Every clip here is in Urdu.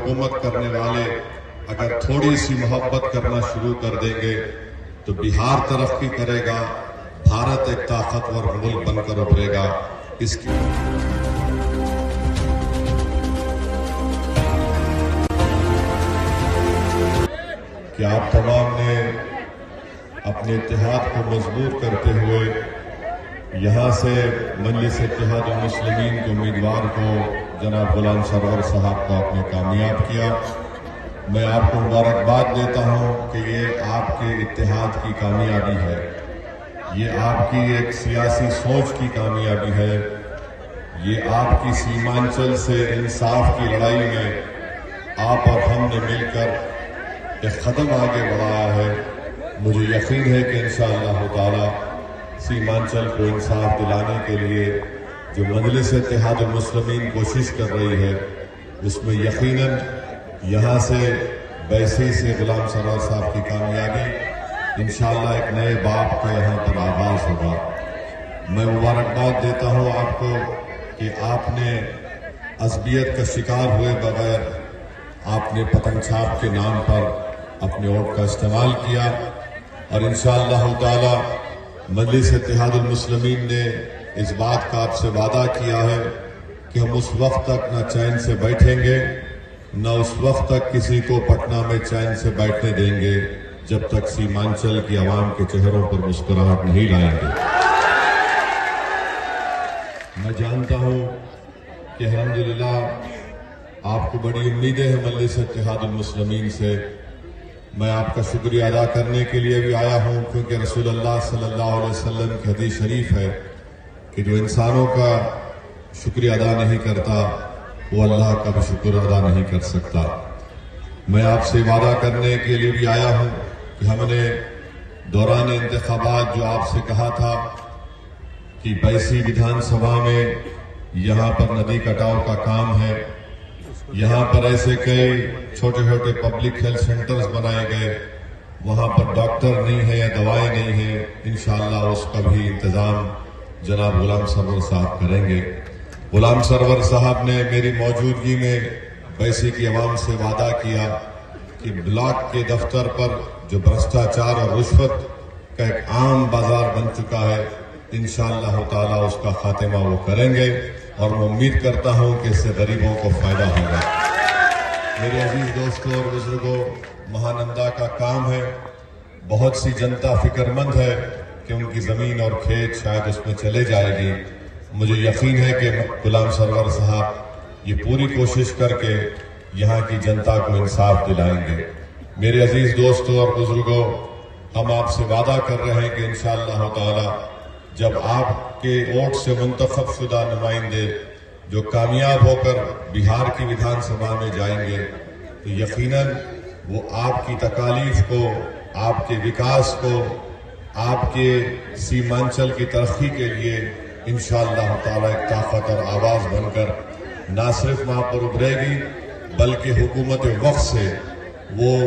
حکومت کرنے والے اگر تھوڑی سی محبت کرنا شروع کر دیں گے تو بہار ترقی کرے گا، بھارت ایک طاقتور ملک بن کر ابھرے گا۔ اس کی کہ آپ تمام نے اپنے اتحاد کو مضبوط کرتے ہوئے یہاں سے مجلس اتحاد المسلمین کے امیدوار کو جناب غلام سرور صاحب کو آپ نے کامیاب کیا۔ میں آپ کو مبارکباد دیتا ہوں کہ یہ آپ کے اتحاد کی کامیابی ہے، یہ آپ کی ایک سیاسی سوچ کی کامیابی ہے، یہ آپ کی سیمانچل سے انصاف کی لڑائی میں آپ اور ہم نے مل کر ایک قدم آگے بڑھایا ہے۔ مجھے یقین ہے کہ انشاءاللہ تعالی سیمانچل کو انصاف دلانے کے لیے جو مجلس اتحاد المسلمین کوشش کر رہی ہے، اس میں یقیناً یہاں سے بیسی سے غلام سرور صاحب کی کامیابی انشاءاللہ ایک نئے باب کا یہاں پر آغاز ہوگا۔ میں مبارکباد دیتا ہوں آپ کو کہ آپ نے عصبیت کا شکار ہوئے بغیر آپ نے پتنگ چھاپ کے نام پر اپنے ووٹ کا استعمال کیا، اور انشاءاللہ تعالی مجلس اتحاد المسلمین نے اس بات کا آپ سے وعدہ کیا ہے کہ ہم اس وقت تک نہ چین سے بیٹھیں گے، نہ اس وقت تک کسی کو پٹنہ میں چین سے بیٹھنے دیں گے جب تک سیمانچل کی عوام کے چہروں پر مسکراہٹ نہیں لائیں گے۔ میں جانتا ہوں کہ الحمدللہ آپ کو بڑی امیدیں ہیں مجلس اتحاد المسلمین سے۔ میں آپ کا شکریہ ادا کرنے کے لیے بھی آیا ہوں، کیونکہ رسول اللہ صلی اللہ علیہ وسلم کی حدیث شریف ہے کہ جو انسانوں کا شکریہ ادا نہیں کرتا وہ اللہ کا بھی شکر ادا نہیں کر سکتا۔ میں آپ سے وعدہ کرنے کے لیے بھی آیا ہوں کہ ہم نے دوران انتخابات جو آپ سے کہا تھا کہ بیسی ویدھان سبھا میں یہاں پر ندی کٹاؤ کا کام ہے، یہاں پر ایسے کئی چھوٹے چھوٹے پبلک ہیلتھ سینٹرز بنائے گئے، وہاں پر ڈاکٹر نہیں ہے یا دوائیں نہیں ہیں، انشاءاللہ اس کا بھی انتظام جناب غلام سرور صاحب کریں گے۔ غلام سرور صاحب نے میری موجودگی میں بیسی کی عوام سے وعدہ کیا کہ بلاک کے دفتر پر جو بھرشٹاچار اور رشوت کا ایک عام بازار بن چکا ہے، انشاءاللہ تعالی اس کا خاتمہ وہ کریں گے، اور میں امید کرتا ہوں کہ اس سے غریبوں کو فائدہ ہوگا۔ میرے عزیز دوستوں اور بزرگوں، مہانندا کا کام ہے، بہت سی جنتا فکر مند ہے کہ ان کی زمین اور کھیت شاید اس میں چلے جائے گی۔ مجھے یقین ہے کہ غلام سرور صاحب یہ پوری کوشش کر کے یہاں کی جنتا کو انصاف دلائیں گے۔ میرے عزیز دوستوں اور بزرگوں، ہم آپ سے وعدہ کر رہے ہیں کہ انشاءاللہ تعالی جب آپ کے ووٹ سے منتخب شدہ نمائندے جو کامیاب ہو کر بہار کی ویدھان سبھا میں جائیں گے تو یقیناً وہ آپ کی تکالیف کو، آپ کے وکاس کو، آپ کے سیمانچل کی ترقی کے لیے انشاءاللہ تعالی ایک طاقت اور آواز بن کر نہ صرف وہاں پر ابھرے گی بلکہ حکومت وقت سے وہ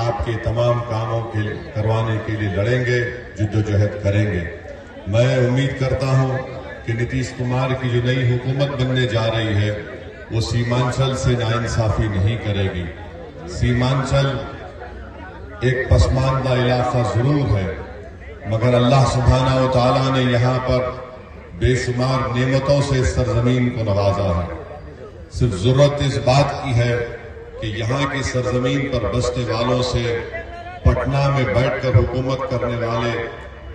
آپ کے تمام کاموں کے کروانے کے لیے لڑیں گے، جدوجہد کریں گے۔ میں امید کرتا ہوں کہ نتیش کمار کی جو نئی حکومت بننے جا رہی ہے وہ سیمانچل سے ناانصافی نہیں کرے گی۔ سیمانچل ایک پسماندہ علاقہ ضرور ہے، مگر اللہ سبحانہ و تعالیٰ نے یہاں پر بے شمار نعمتوں سے اس سرزمین کو نوازا ہے۔ صرف ضرورت اس بات کی ہے کہ یہاں کی سرزمین پر بسنے والوں سے پٹنہ میں بیٹھ کر حکومت کرنے والے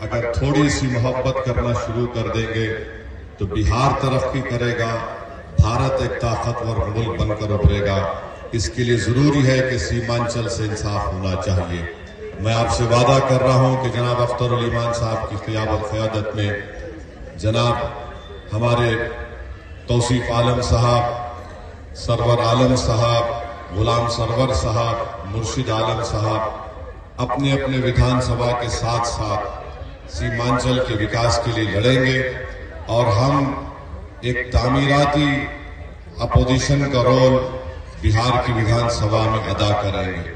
اگر تھوڑی سی محبت کرنا شروع کر دیں گے تو بہار ترقی کرے گا، بھارت ایک طاقتور ملک بن کر ابھرے گا۔ اس کے لیے ضروری ہے کہ سیمانچل سے انصاف ہونا چاہیے۔ میں آپ سے وعدہ کر رہا ہوں کہ جناب اختر الایمان صاحب کی قیادت میں جناب ہمارے توصیف عالم صاحب، سرور عالم صاحب، غلام سرور صاحب، مرشد عالم صاحب اپنے اپنے ویدھان سبھا کے ساتھ ساتھ سیمانچل کے وکاس کے لیے لڑیں گے، اور ہم ایک تعمیراتی اپوزیشن کا رول بہار کی ویدھان سبھا میں ادا کریں گے۔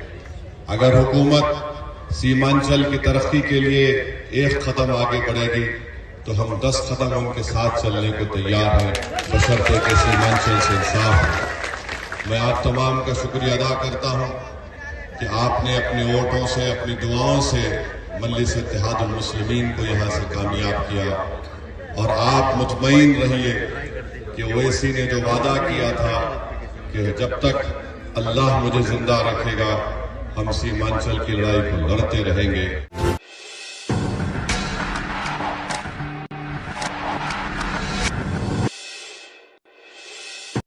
اگر حکومت سیمانچل کی ترقی کے لیے ایک قدم آگے بڑھے گی تو ہم 10 قدم ان کے ساتھ چلنے کو تیار ہیں، بشرطے کہ سیمانچل سے انصاف ہے۔ میں آپ تمام کا شکریہ ادا کرتا ہوں کہ آپ نے اپنے ووٹوں سے، اپنی دعاؤں سے مجلس اتحاد المسلمین کو یہاں سے کامیاب کیا، اور آپ مطمئن رہیے کہ اویسی نے جو وعدہ کیا تھا کہ جب تک اللہ مجھے زندہ رکھے گا ہم سیمانچل کی لڑائی کو لڑتے رہیں گے۔